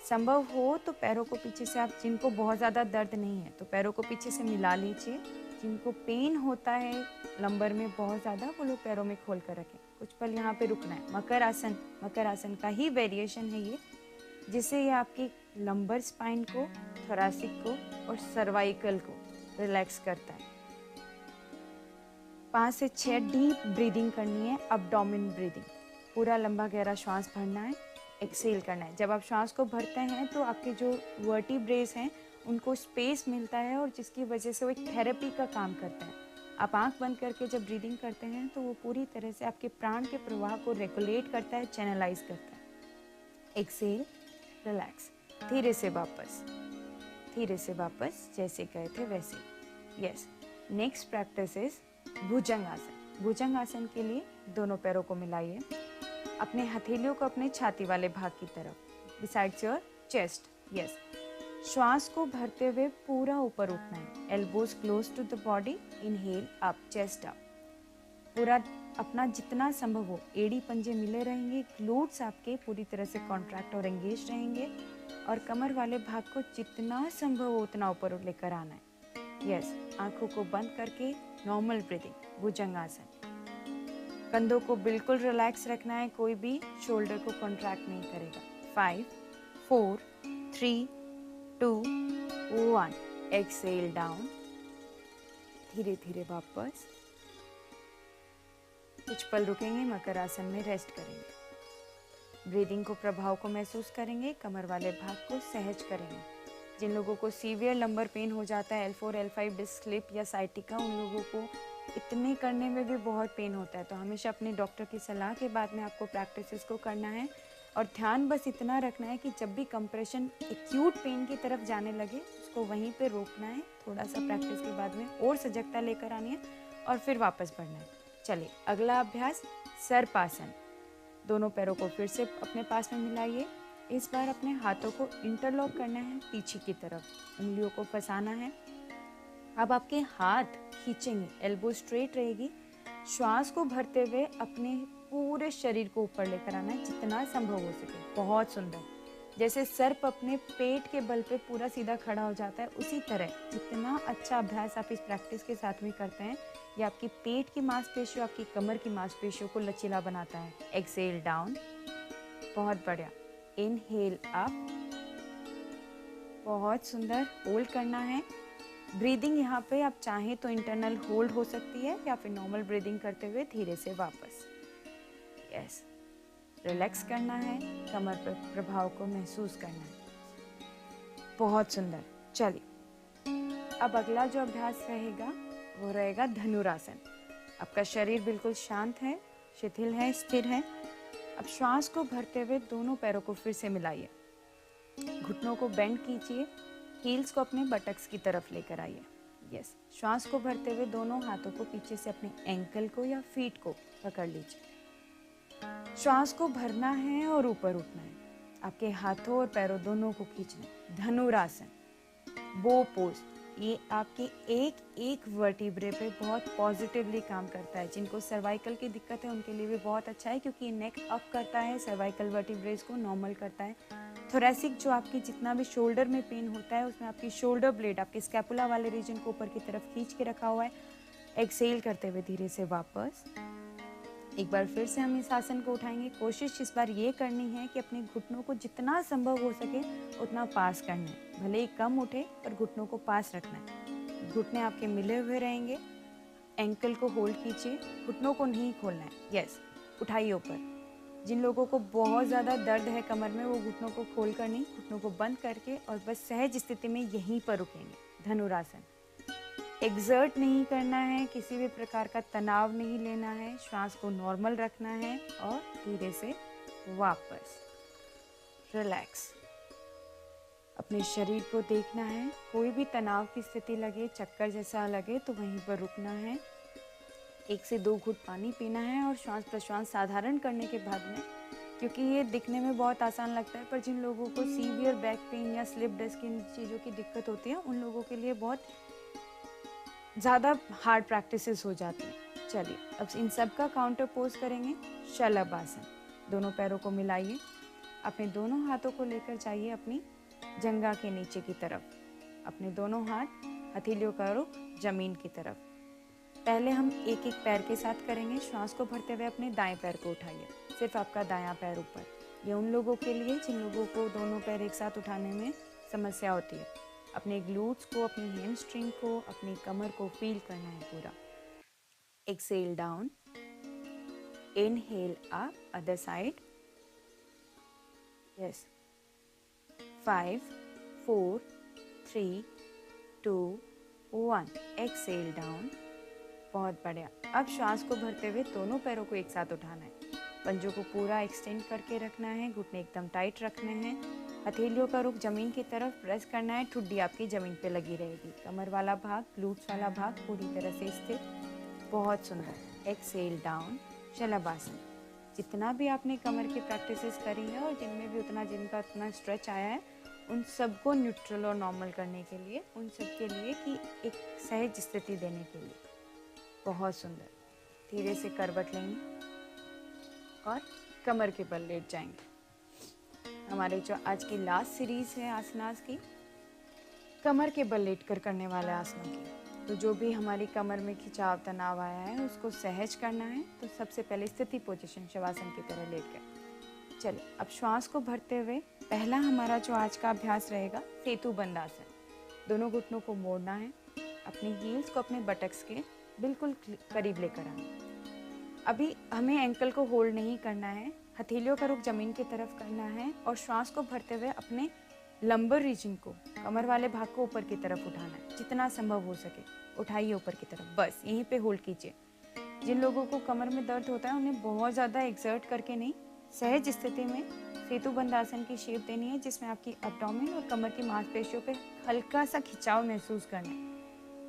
संभव हो तो पैरों को पीछे से, आप जिनको बहुत ज़्यादा दर्द नहीं है तो पैरों को पीछे से मिला लीजिए। जिनको पेन होता है लंबर में बहुत ज़्यादा, वो लोग पैरों में खोल कर रखें। कुछ पल यहाँ पे रुकना है। मकर आसन का ही वेरिएशन है ये, जिससे ये आपकी लंबर स्पाइन को, थोरैसिक को और सर्वाइकल को रिलैक्स करता है। 5 से 6 डीप ब्रीदिंग करनी है, अब्डोमेन ब्रीदिंग। पूरा लंबा गहरा श्वास भरना है, एक्सेल करना है। जब आप श्वास को भरते हैं तो आपके जो वर्टिब्रेस हैं उनको स्पेस मिलता है और जिसकी वजह से वो एक थेरेपी का काम करते हैं। आप आंख बंद करके जब ब्रीदिंग करते हैं तो वो पूरी तरह से आपके प्राण के प्रवाह को रेगुलेट करता है, चैनलाइज करता है। एक्सेल, रिलैक्स, धीरे से वापस जैसे गए थे वैसे। यस, नेक्स्ट प्रैक्टिस इज भुजंग आसन। भुजंग आसन के लिए दोनों पैरों को मिलाइए, अपने हथेलियों को अपने छाती वाले भाग की तरफ, बिसाइड्स योर चेस्ट। यस, श्वास को भरते हुए पूरा ऊपर उठना है, elbows close to the body, inhale up, chest up, पूरा अपना जितना संभव हो एड़ी पंजे मिले रहेंगे, ग्लूट्स आपके पूरी तरह से कॉन्ट्रैक्ट और एंगेज रहेंगे, और कमर वाले भाग को जितना संभव हो उतना ऊपर लेकर आना है। यस, आंखों को बंद करके नॉर्मल ब्रीदिंग, भुजंगासन। कंधों को बिल्कुल रिलैक्स रखना है, कोई भी शोल्डर को कॉन्ट्रैक्ट नहीं करेगा। 5, 4, 3, 2, 1, एक्सेल डाउन, धीरे धीरे वापस। कुछ पल रुकेंगे, मकर आसन में रेस्ट करेंगे, ब्रीदिंग को प्रभाव को महसूस करेंगे, कमर वाले भाग को सहज करेंगे। जिन लोगों को सीवियर लंबर पेन हो जाता है, L4, L5 डिस्क स्लिप या साइटिका, उन लोगों को इतने करने में भी बहुत पेन होता है, तो हमेशा अपने डॉक्टर की सलाह के बाद में आपको प्रैक्टिसेस को करना है। और ध्यान बस इतना रखना है कि जब भी कंप्रेशन एक्यूट पेन की तरफ जाने लगे उसको वहीं पे रोकना है, थोड़ा सा प्रैक्टिस के बाद में और सजगता लेकर आनी है और फिर वापस बढ़ना है। चलिए, अगला अभ्यास सर्पासन। दोनों पैरों को फिर से अपने पास में मिलाइए। इस बार अपने हाथों को इंटरलॉक करना है पीछे की तरफ, उंगलियों को फंसाना है। अब आपके हाथ खींचेंगे, एल्बो स्ट्रेट रहेगी, श्वास को भरते हुए अपने पूरे शरीर को ऊपर लेकर आना है जितना संभव हो सके। बहुत सुंदर, जैसे सर्प अपने पेट के बल पे पूरा सीधा खड़ा हो जाता है, उसी तरह जितना अच्छा अभ्यास आप इस प्रैक्टिस के साथ में करते हैं, ये आपकी पेट की मांसपेशियों, आपकी कमर की मांसपेशियों को लचीला बनाता है। एक्सेल डाउन, बहुत बढ़िया। इनहेल अप, बहुत सुंदर, होल्ड करना है। ब्रीदिंग यहाँ पे आप चाहें तो इंटरनल होल्ड हो सकती है या फिर नॉर्मल ब्रीदिंग करते हुए धीरे से वापस। यस, रिलैक्स करना है, कमर पर प्रभाव को महसूस करना है। बहुत सुंदर। चलिए, अब अगला जो अभ्यास रहेगा वो रहेगा धनुरासन। आपका शरीर बिल्कुल शांत है, शिथिल है, स्थिर है। अब श्वास को भरते हुए दोनों पैरों को फिर से मिलाइए, घुटनों को बेंड कीजिए, हील्स को अपने बटक्स की तरफ लेकर आइए। यस, श्वास को भरते हुए दोनों हाथों को पीछे से अपने एंकल को या फीट को पकड़ लीजिए। श्वास को भरना है और ऊपर उठना है, आपके हाथों और पैरों दोनों को खींचना है। धनुरासन, बो पोज, ये आपके एक एक वर्टिब्रे पे बहुत पॉजिटिवली काम करता है। जिनको सर्वाइकल की दिक्कत है उनके लिए भी बहुत अच्छा है, क्योंकि ये नेक अप करता है, सर्वाइकल वर्टिब्रेज को नॉर्मल करता है। थोरेसिक, जो आपकी जितना भी शोल्डर में पेन होता है उसमें आपकी शोल्डर ब्लेड आपके स्कैपुला वाले रीजन को ऊपर की तरफ खींच के रखा हुआ है। एक्सेल करते हुए धीरे से वापस। एक बार फिर से हम इस आसन को उठाएंगे। कोशिश इस बार ये करनी है कि अपने घुटनों को जितना संभव हो सके उतना पास करना है, भले ही कम उठे पर घुटनों को पास रखना है। घुटने आपके मिले हुए रहेंगे, एंकल को होल्ड कीजिए, घुटनों को नहीं खोलना है। यस, उठाइए ऊपर। जिन लोगों को बहुत ज़्यादा दर्द है कमर में, वो घुटनों को खोल कर नहीं, घुटनों को बंद करके और बस सहज स्थिति में यहीं पर रुकेंगे। धनुरासन, एक्सर्ट नहीं करना है, किसी भी प्रकार का तनाव नहीं लेना है, श्वास को नॉर्मल रखना है और धीरे से वापस। रिलैक्स, अपने शरीर को देखना है, कोई भी तनाव की स्थिति लगे, चक्कर जैसा लगे तो वहीं पर रुकना है। 1 से 2 घूंट पानी पीना है और श्वास प्रश्वास साधारण करने के बाद में, क्योंकि ये दिखने में बहुत आसान लगता है पर जिन लोगों को सीवियर बैक पेन या स्लिप डिस्क इन चीज़ों की दिक्कत होती है उन लोगों के लिए बहुत ज़्यादा हार्ड प्रैक्टिसेस हो जाती हैं। चलिए, अब इन सब का काउंटर पोज करेंगे। शलभ आसन, दोनों पैरों को मिलाइए, अपने दोनों हाथों को लेकर जाइए अपनी जंघा के नीचे की तरफ, अपने दोनों हाथ हथेलियों का रुख जमीन की तरफ। पहले हम एक एक पैर के साथ करेंगे। श्वास को भरते हुए अपने दाएं पैर को उठाइए, सिर्फ आपका दायां पैर ऊपर। ये उन लोगों के लिए जिन लोगों को दोनों पैर एक साथ उठाने में समस्या होती है। अपने ग्लूट्स को, अपनी हैमस्ट्रिंग को, अपनी कमर को फील करना है पूरा। Exhale down, inhale up, other side. Yes, 5, 4, 3, 2, 1, exhale down. बहुत बढ़िया। अब श्वास को भरते हुए दोनों पैरों को एक साथ उठाना है, पंजों को पूरा एक्सटेंड करके रखना है, घुटने एकदम टाइट रखने हैं, हथेलियों का रुख जमीन की तरफ प्रेस करना है, ठुड्डी आपकी जमीन पे लगी रहेगी, कमर वाला भाग, ग्लूट्स वाला भाग पूरी तरह से स्थिर। बहुत सुंदर। एक्सेल डाउन, शलभासन। जितना भी आपने कमर की प्रैक्टिसेस करी है और जिनमें भी जिनका उतना स्ट्रेच आया है, उन सबको न्यूट्रल और नॉर्मल करने के लिए, उन सब के लिए कि एक सहज स्थिति देने के लिए। बहुत सुंदर। धीरे से करवट लेंगे और कमर के बल लेट जाएंगे। हमारे जो आज की लास्ट सीरीज है आसनास की, कमर के बल लेट कर करने वाले आसनों की, तो जो भी हमारी कमर में खिंचाव तनाव आया है उसको सहज करना है। तो सबसे पहले स्थिति पोजीशन शवासन की तरह लेट कर। चलिए अब श्वास को भरते हुए पहला हमारा जो आज का अभ्यास रहेगा सेतु बंद आसन। दोनों घुटनों को मोड़ना है, अपनी हील्स को अपने बटक्स के बिल्कुल करीब लेकर आना। अभी हमें एंकल को होल्ड नहीं करना है, हथेलियों का रुख जमीन की तरफ करना है और श्वास को भरते हुए अपने लंबर रीजन को, कमर वाले भाग को ऊपर की तरफ उठाना है, जितना संभव हो सके उठाइए ऊपर की तरफ, बस यहीं पे होल्ड कीजिए। जिन लोगों को कमर में दर्द होता है उन्हें बहुत ज़्यादा एक्सर्ट करके नहीं, सहज स्थिति में सेतु बंद आसन की शेप देनी है, जिसमें आपकी एब्डोमेन और कमर की मांसपेशियों पे हल्का सा खिंचाव महसूस करना है।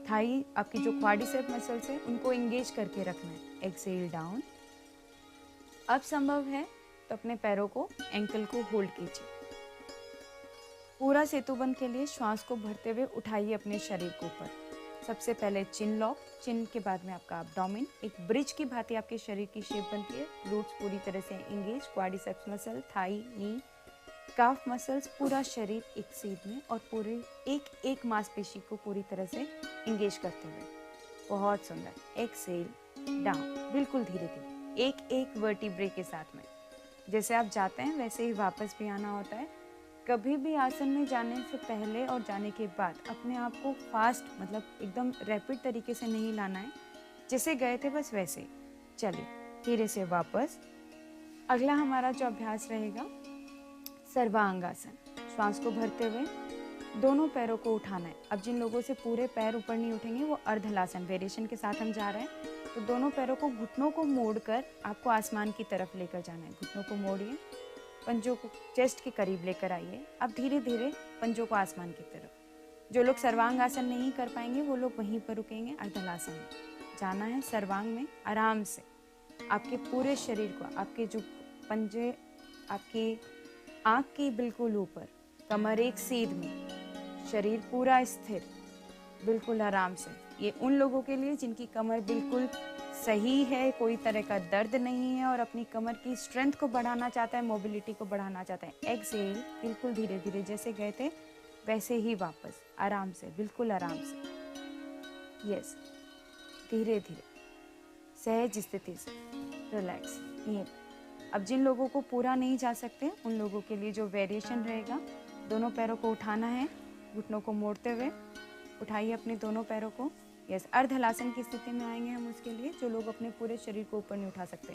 थाई, आपकी जो क्वाड्रिसेप मसल्स है उनको एंगेज करके रखना है। Exhale down. अब संभव है तो अपने पैरों को, एंकल को होल्ड कीजिए। पूरा सेतुबंद के लिए श्वास को भरते हुए उठाइए अपने शरीर को ऊपर। सबसे पहले चिन लॉक, चिन के बाद में आपका एब्डोमेन, एक ब्रिज की भांति आपके शरीर की शेप बनती है। ग्लूट्स पूरी तरह से एंगेज, क्वाड्रिसेप्स मसल, थाई, नी, काफ मसल्स, पूरा शरीर एक सीध में और पूरे एक एक मांसपेशी को पूरी तरह से एंगेज करते हुए। बहुत सुंदर। एक्सेल डाउन, बिल्कुल धीरे धीरे, एक एक वर्टिब्रे के साथ में। जैसे आप जाते हैं वैसे ही वापस भी आना होता है। कभी भी आसन में जाने से पहले और जाने के बाद अपने आप को फास्ट, मतलब एकदम रैपिड तरीके से नहीं लाना है, जैसे गए थे बस वैसे। चलिए धीरे से वापस। अगला हमारा जो अभ्यास रहेगा सर्वांगासन। श्वास को भरते हुए दोनों पैरों को उठाना है। अब जिन लोगों से पूरे पैर ऊपर नहीं उठेंगे वो अर्धलासन वेरिएशन के साथ हम जा रहे हैं। तो दोनों पैरों को, घुटनों को मोड़कर आपको आसमान की तरफ लेकर जाना है। घुटनों को मोड़िए, पंजों को चेस्ट के करीब लेकर आइए। अब धीरे धीरे पंजों को आसमान की तरफ। जो लोग सर्वांग आसन नहीं कर पाएंगे वो लोग वहीं पर रुकेंगे। अर्धलासन में जाना है। सर्वांग में आराम से आपके पूरे शरीर को, आपके जो पंजे आपकी आँख के बिल्कुल ऊपर, कमर एक सीध में, शरीर पूरा स्थिर, बिल्कुल आराम से। ये उन लोगों के लिए जिनकी कमर बिल्कुल सही है, कोई तरह का दर्द नहीं है और अपनी कमर की स्ट्रेंथ को बढ़ाना चाहता है, मोबिलिटी को बढ़ाना चाहता है। एक्सेल, बिल्कुल धीरे धीरे, जैसे गए थे वैसे ही वापस, आराम से, बिल्कुल आराम से। यस, धीरे धीरे, सहज स्थिति से, रिलैक्स। ये अब जिन लोगों को पूरा नहीं जा सकते उन लोगों के लिए जो वेरिएशन रहेगा, दोनों पैरों को उठाना है, घुटनों को मोड़ते हुए उठाइए अपने दोनों पैरों को। यस, अर्धलासन की स्थिति में आएंगे हम उसके लिए। जो लोग अपने पूरे शरीर को ऊपर नहीं उठा सकते,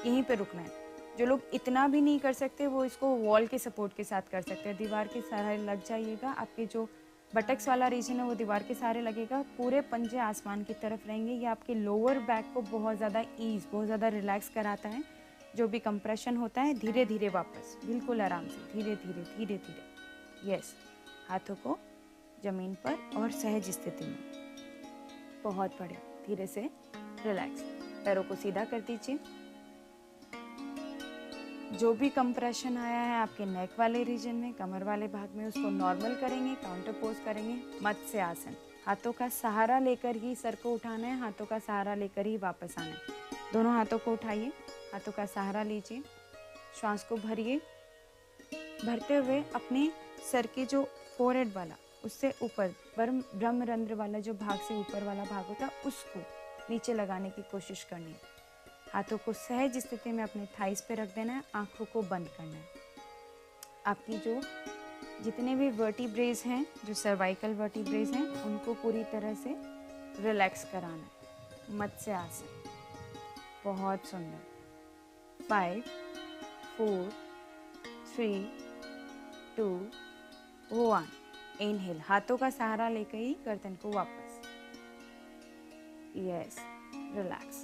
यहीं पे रुकना है। जो लोग इतना भी नहीं कर सकते वो इसको वॉल के सपोर्ट के साथ कर सकते हैं। दीवार के सहारे लग जाइएगा, आपके जो बटक्स वाला रीजन है वो दीवार के सहारे लगेगा, पूरे पंजे आसमान की तरफ रहेंगे। ये आपके लोअर बैक को बहुत ज़्यादा ईज, बहुत ज़्यादा रिलैक्स कराता है। जो भी कंप्रेशन होता है धीरे धीरे वापस, बिल्कुल आराम से, धीरे धीरे धीरे धीरे। यस, हाथों को जमीन पर और सहज स्थिति में। बहुत बढ़िया। धीरे से रिलैक्स, पैरों को सीधा कर दीजिए। जो भी कंप्रेशन आया है आपके नेक वाले रीजन में, कमर वाले भाग में, उसको नॉर्मल करेंगे, काउंटर पोज करेंगे। मत्स्य आसन, हाथों का सहारा लेकर ही सर को उठाना है, हाथों का सहारा लेकर ही वापस आना है। दोनों हाथों को उठाइए, हाथों का सहारा लीजिए, श्वास को भरिए। भरते हुए अपने सर के जो फोरहेड वाला, उससे ऊपर ब्रह्मरंध्र वाला जो भाग से ऊपर वाला भाग होता है उसको नीचे लगाने की कोशिश करनी है। हाथों को सहज स्थिति में अपने थाइस पे रख देना है, आंखों को बंद करना है। आपकी जो जितने भी वर्टिब्रेज हैं, जो सर्वाइकल वर्टिब्रेज हैं, उनको पूरी तरह से रिलैक्स कराना है। मत्स्य आसन, बहुत सुंदर। 5 4 3 2 1। इनहेल, हाथों का सहारा लेकर ही गर्दन को वापस। Yes, relax.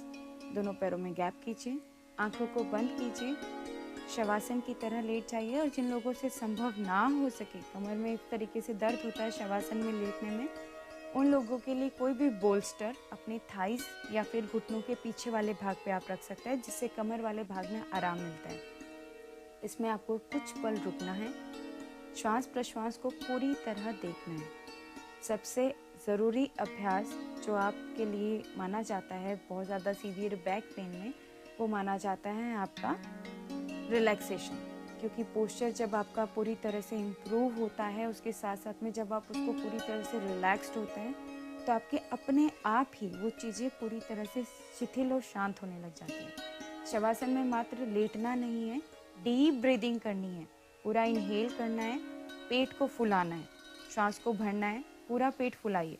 दोनों पैरों में गैप कीजिए, आंखों को बंद कीजिए, शवासन की तरह लेट जाइए। और जिन लोगों से संभव ना हो सके, कमर में एक तरीके से दर्द होता है शवासन में लेटने में, उन लोगों के लिए कोई भी बोल्स्टर अपने थाइस या फिर घुटनों के पीछे वाले भाग पे आप रख सकते हैं, जिससे कमर वाले भाग में आराम मिलता है। इसमें आपको कुछ पल रुकना है, श्वास प्रश्वास को पूरी तरह देखना है। सबसे ज़रूरी अभ्यास जो आपके लिए माना जाता है बहुत ज़्यादा सीवियर बैक पेन में, वो माना जाता है आपका रिलैक्सेशन। क्योंकि पोस्चर जब आपका पूरी तरह से इम्प्रूव होता है, उसके साथ साथ में जब आप उसको पूरी तरह से रिलैक्स्ड होते हैं, तो आपके अपने आप ही वो चीज़ें पूरी तरह से शिथिल और शांत होने लग जाती हैं। शवासन में मात्र लेटना नहीं है, डीप ब्रीदिंग करनी है। पूरा इनहेल करना है, पेट को फुलाना है, श्वास को भरना है, पूरा पेट फुलाइए।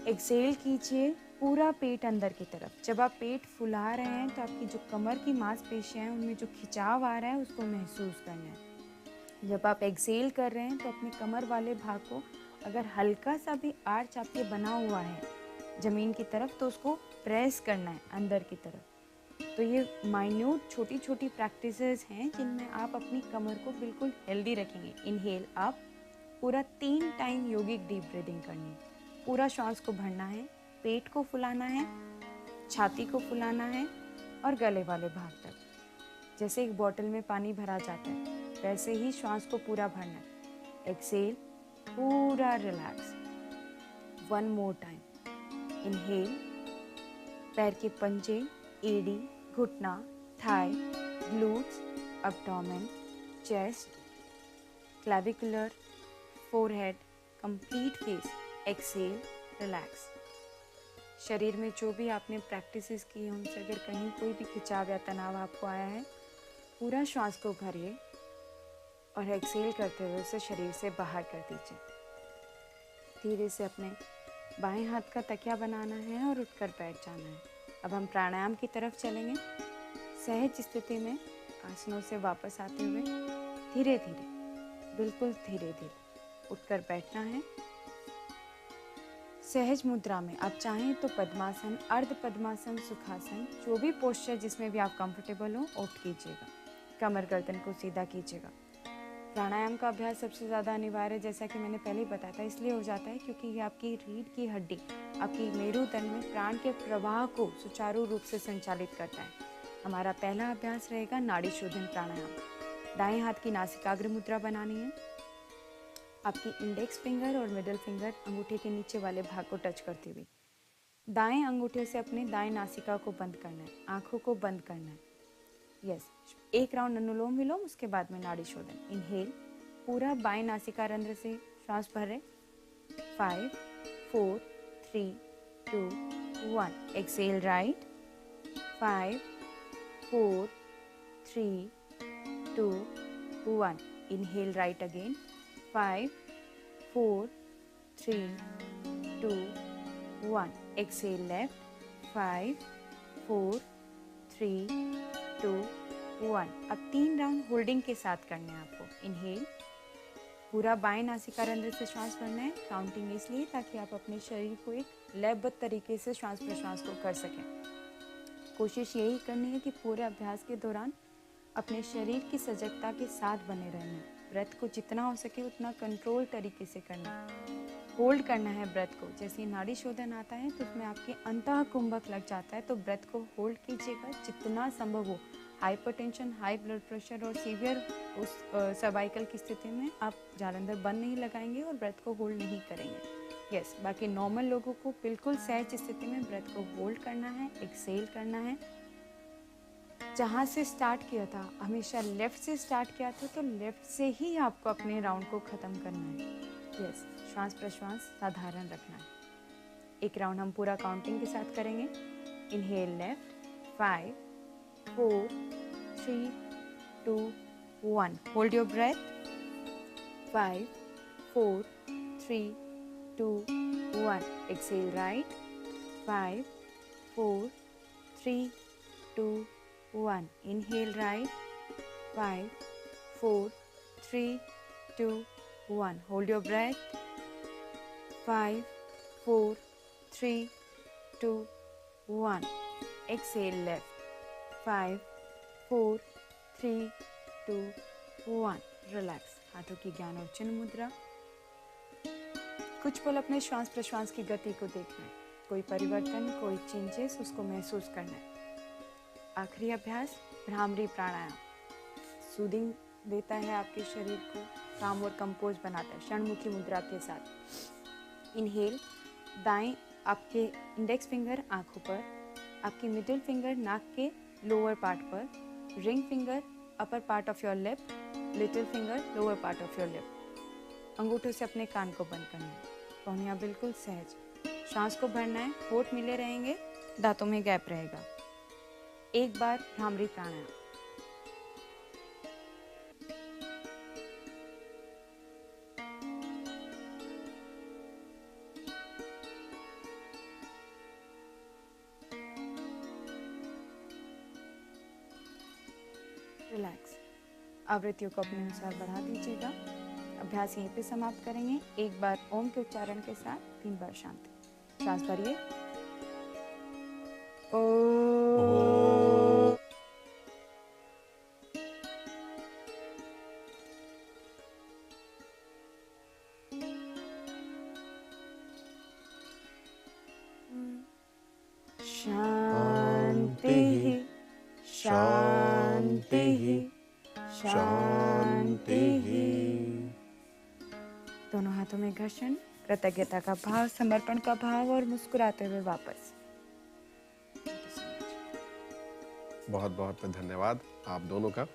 एक्सेल कीजिए, पूरा पेट अंदर की तरफ। जब आप पेट फुला रहे हैं तो आपकी जो कमर की मांसपेशियां हैं उनमें जो खिंचाव आ रहा है उसको महसूस करना है। जब आप एक्सेल कर रहे हैं तो अपने कमर वाले भाग को, अगर हल्का सा भी आर्च आपके बना हुआ है ज़मीन की तरफ, तो उसको प्रेस करना है अंदर की तरफ। तो ये माइन्यूट छोटी छोटी प्रैक्टिसेस हैं जिनमें आप अपनी कमर को बिल्कुल हेल्दी रखेंगे। इनहेल आप पूरा 3 टाइम योगिक डीप ब्रीदिंग करनी है। पूरा श्वास को भरना है, पेट को फुलाना है, छाती को फुलाना है और गले वाले भाग तक। जैसे एक बोतल में पानी भरा जाता है वैसे ही श्वास को पूरा भरना है। एक्सेल, पूरा रिलैक्स। 1 more time. इनहेल, पैर के पंजे, एड़ी, घुटना, thigh, glutes, abdomen, chest, clavicular, forehead, complete face. Exhale, relax. शरीर में जो भी आपने प्रैक्टिसेस की हैं उनसे अगर कहीं कोई भी खिंचाव या तनाव आपको आया है, पूरा श्वास को भरिए और एक्सेल करते हुए उसे शरीर से बाहर कर दीजिए। धीरे से अपने बाएं हाथ का तकिया बनाना है और उठकर बैठ जाना है। अब हम प्राणायाम की तरफ चलेंगे। सहज स्थिति में आसनों से वापस आते हुए धीरे धीरे, बिल्कुल धीरे धीरे उठकर बैठना है। सहज मुद्रा में आप चाहें तो पद्मासन, अर्ध पद्मासन, सुखासन, जो भी पोस्चर जिसमें भी आप कंफर्टेबल हो, ऑप्ट कीजिएगा। कमर गर्दन को सीधा कीजिएगा। प्राणायाम का अभ्यास सबसे ज़्यादा अनिवार्य है, जैसा कि मैंने पहले ही बताया था, इसलिए हो जाता है क्योंकि ये आपकी रीढ़ की हड्डी, आपकी मेरुदंड में प्राण के प्रवाह को सुचारू रूप से संचालित करता है। हमारा पहला अभ्यास रहेगा नाड़ी शोधन प्राणायाम। दाएं हाथ की नासिकाग्र मुद्रा बनानी है। आपकी इंडेक्स फिंगर और मिडिल फिंगर अंगूठे के नीचे वाले भाग को टच करती हुई दाएं अंगूठे से अपने दाएं नासिका को बंद करना है, आंखों को बंद करना है। यस, 1 राउंड अनुलोम विलोम, उसके बाद में नाड़ी शोधन। इनहेल, पूरा बाएं नासिका रंध्र से श्वास भरे। 5 4 3 2 1। Exhale right. 5 4 3 2 1। Inhale right again. 5 4 3 2 1। Exhale left. 5 4 3 2 1। अब 3 राउंड होल्डिंग के साथ करने हैं आपको। इनहेल, पूरा बाएं नासिका रंध्र से श्वास भरना है। काउंटिंग इसलिए ताकि आप अपने शरीर को एक लयबद्ध तरीके से श्वास प्रश्वास को कर सकें। कोशिश यही करनी है कि पूरे अभ्यास के दौरान अपने शरीर की सजगता के साथ बने रहना है। ब्रेथ को जितना हो सके उतना कंट्रोल तरीके से करना है। होल्ड करना है ब्रेथ को। जैसे नाड़ी शोधन आता है तो उसमें आपके अंतः कुंभक लग जाता है, तो ब्रेथ को होल्ड कीजिएगा जितना संभव हो। हाइपरटेंशन, हाई ब्लड प्रेशर और सीवियर उस सर्वाइकल की स्थिति में आप जालंधर बंद नहीं लगाएंगे और ब्रेथ को होल्ड नहीं करेंगे। यस, बाकी नॉर्मल लोगों को बिल्कुल सहज स्थिति में ब्रेथ को होल्ड करना है, एक्सेल करना है। जहाँ से स्टार्ट किया था, हमेशा लेफ्ट से स्टार्ट किया था, तो लेफ्ट से ही आपको अपने राउंड को ख़त्म करना है। यस, श्वास प्रश्वास साधारण रखना है। 1 राउंड हम पूरा काउंटिंग के साथ करेंगे। Inhale left. 5 4 3 2 1। Hold your breath. 5 4 3 2 1। Exhale right. 5 4 3 2 1। Inhale right. 5 4 3 2 1. Hold your breath. 5 4 3 2 1. Exhale left. 5, 4, 3, 2, 1. Relax. हाथों की ज्ञान और चिन्ह मुद्रा. कुछ पल अपने श्वास प्रश्वास की गति को देखना है. कोई परिवर्तन, कोई चेंजेस, उसको महसूस करना है. आखिरी अभ्यास भ्रामरी प्राणायाम. सूदिंग देता है आपके शरीर को, काम और कंपोज बनाता है षणमुखी मुद्रा के साथ. इनहेल, दाएं आपके इंडेक्स फिंगर आंखों पर, आपकी मिडिल फिंगर नाक के लोअर पार्ट पर, ring finger upper part of your lip, little finger lower part of your lip. अंगूठों से अपने कान को बंद करना है. पौनिया बिल्कुल सहज. सांस को भरना है. होठ मिले रहेंगे, दांतों में गैप रहेगा. एक बार भ्रामरी प्राणायाम. रिलैक्स. आवृत्तियों को अपने अनुसार बढ़ा दीजिएगा. अभ्यास यहीं पे समाप्त करेंगे. एक बार ओम के उच्चारण के साथ 3 बार शांति. सांस भरिए. शांति शांति शांति. दोनों हाथों में घर्षण, कृतज्ञता का भाव, समर्पण का भाव और मुस्कुराते हुए वापस. बहुत बहुत धन्यवाद आप दोनों का.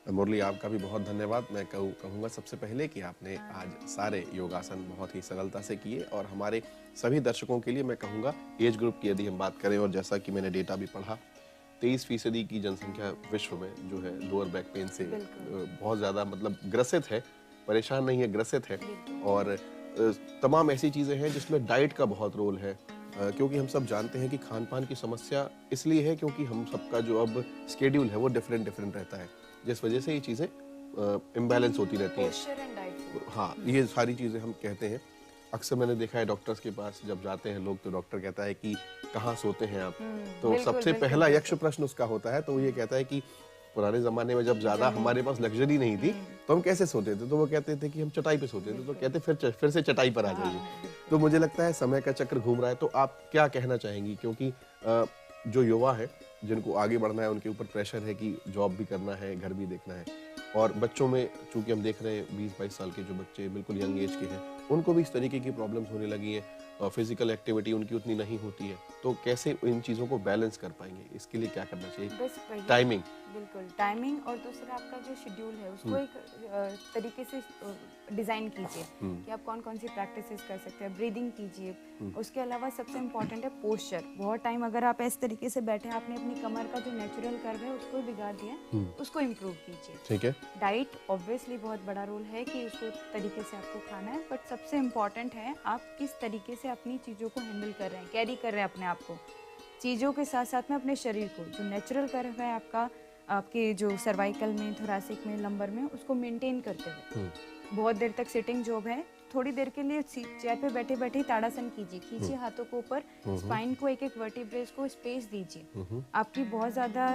मुरली, आपका भी बहुत धन्यवाद. मैं कहूँगा सबसे पहले कि आपने आज सारे योगासन बहुत ही सरलता से किए, और हमारे सभी दर्शकों के लिए मैं कहूँगा एज ग्रुप की यदि हम बात करें, और जैसा कि मैंने डेटा भी पढ़ा, 23% की जनसंख्या विश्व में जो है लोअर बैक पेन से बहुत ज़्यादा मतलब ग्रसित है. परेशान नहीं है, ग्रसित है. और तमाम ऐसी चीज़ें हैं जिसमें डाइट का बहुत रोल है, क्योंकि हम सब जानते हैं कि खान पान की समस्या इसलिए है क्योंकि हम सबका जो अब स्केड्यूल है वो डिफरेंट रहता है, जिस वजह से ये चीज़ें इम्बैलेंस होती रहती हैं. हाँ, ये सारी चीज़ें हम कहते हैं. अक्सर मैंने देखा है डॉक्टर्स के पास जब जाते हैं लोग, तो डॉक्टर कहता है कि कहाँ सोते हैं आप. तो सबसे पहला यक्ष प्रश्न उसका होता है, तो वो ये कहता है कि पुराने जमाने में जब ज्यादा हमारे पास लग्जरी नहीं थी तो हम कैसे सोते थे. तो वो कहते थे कि हम चटाई पे सोते थे. तो कहते फिर से चटाई पर आ जाइए. तो मुझे लगता है समय का चक्र घूम रहा है. तो आप क्या कहना चाहेंगी, क्योंकि जो युवा है जिनको आगे बढ़ना है, उनके ऊपर प्रेशर है कि जॉब भी करना है, घर भी देखना है, और बच्चों में चूंकि हम देख रहे हैं 20-22 साल के जो बच्चे बिल्कुल यंग एज के हैं, उनको भी इस तरीके की प्रॉब्लम्स होने लगी हैं, और फिजिकल एक्टिविटी उनकी उतनी नहीं होती है. तो कैसे इन चीज़ों को बैलेंस कर पाएंगे, इसके लिए क्या करना चाहिए? बस टाइमिंग. बिल्कुल टाइमिंग, और दूसरा आपका जो शेड्यूल है उसको एक तरीके से डिज़ाइन कीजिए कि आप कौन कौन सी प्रैक्टिसेस कर सकते हैं. ब्रीदिंग कीजिए. उसके अलावा सबसे इम्पोर्टेंट है पोस्चर. बहुत टाइम अगर आप इस तरीके से बैठे हैं, आपने अपनी कमर का जो नेचुरल कर्व है उसको बिगाड़ दिया है, उसको इम्प्रूव कीजिए. ठीक है. डाइट ऑब्वियसली बहुत बड़ा रोल है कि उसको तरीके से आपको खाना है, बट सबसे इम्पॉर्टेंट है आप किस तरीके से अपनी चीज़ों को हैंडल कर रहे हैं, कैरी कर रहे हैं अपने आप को, चीज़ों के साथ साथ में अपने शरीर को. जो नेचुरल कर्व है आपका, आपके जो सर्वाइकल में, थोरैसिक में, लंबर में, उसको मेंटेन करते हुए बहुत देर तक सिटिंग जॉब है, थोड़ी देर के लिए चेयर पे बैठे बैठे ताड़ासन कीजिए. खींचिए हाथों को ऊपर, स्पाइन को एक वर्टिब्रेस को स्पेस दीजिए. आपकी बहुत ज़्यादा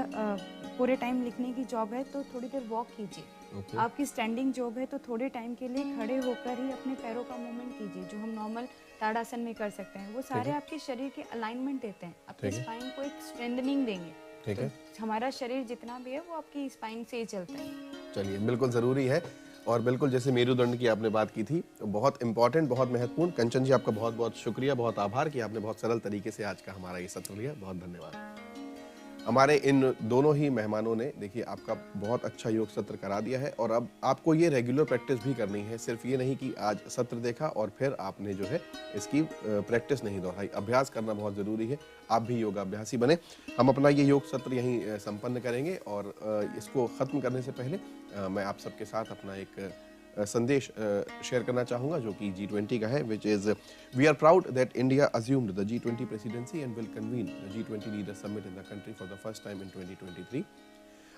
पूरे टाइम लिखने की जॉब है तो थोड़ी देर वॉक कीजिए. आपकी स्टैंडिंग जॉब है तो थोड़े टाइम के लिए खड़े होकर ही अपने पैरों का मूवमेंट कीजिए, जो हम नॉर्मल ताड़ासन में कर सकते हैं. वो सारे आपके शरीर के अलाइनमेंट देते हैं, आपके स्पाइन को एक स्ट्रेंथनिंग देंगे. ठीक है. हमारा शरीर जितना भी है वो आपकी स्पाइन से ही चलता है. चलिए, बिल्कुल ज़रूरी है. और बिल्कुल जैसे मेरुदंड की आपने बात की थी, बहुत इंपॉर्टेंट, बहुत महत्वपूर्ण. कंचन जी, आपका बहुत बहुत शुक्रिया, बहुत आभार कि आपने बहुत सरल तरीके से आज का हमारा ये सत्र लिया. बहुत धन्यवाद. हमारे इन दोनों ही मेहमानों ने देखिए आपका बहुत अच्छा योग सत्र करा दिया है, और अब आपको ये रेगुलर प्रैक्टिस भी करनी है. सिर्फ ये नहीं कि आज सत्र देखा और फिर आपने जो है इसकी प्रैक्टिस नहीं दोहराई. अभ्यास करना बहुत ज़रूरी है. आप भी योगाभ्यासी बने. हम अपना ये योग सत्र यहीं संपन्न करेंगे, और इसको ख़त्म करने से पहले मैं आप सबके साथ अपना एक संदेश शेयर करना चाहूँगा, जो कि G20 का है, which is we are proud that India assumed the G20 presidency and will convene the G20 Leaders Summit in the country for the first time in 2023.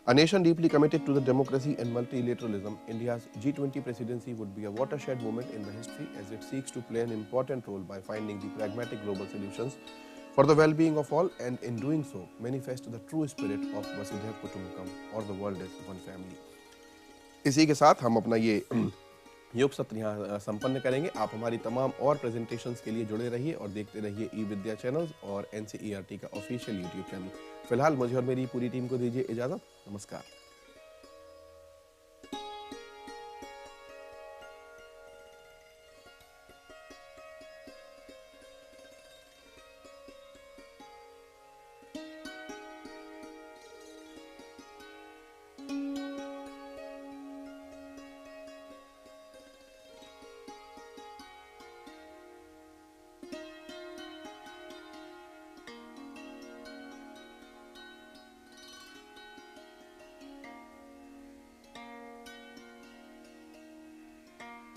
A nation deeply committed to the democracy and multilateralism, India's G20 presidency would be a watershed moment in the history as it seeks to play an important role by finding the pragmatic global solutions for the well-being of all, and in doing so, manifest the true spirit of Vasudhaiva Kutumbakam, or the world is one family. इसी के साथ हम अपना ये योग सत्र यहाँ संपन्न करेंगे। आप हमारी तमाम और प्रेजेंटेशंस के लिए जुड़े रहिए और देखते रहिए ई विद्या चैनल्स और NCERT का ऑफिशियल यूट्यूब चैनल। फिलहाल मुझे और मेरी पूरी टीम को दीजिए इजाजत। नमस्कार।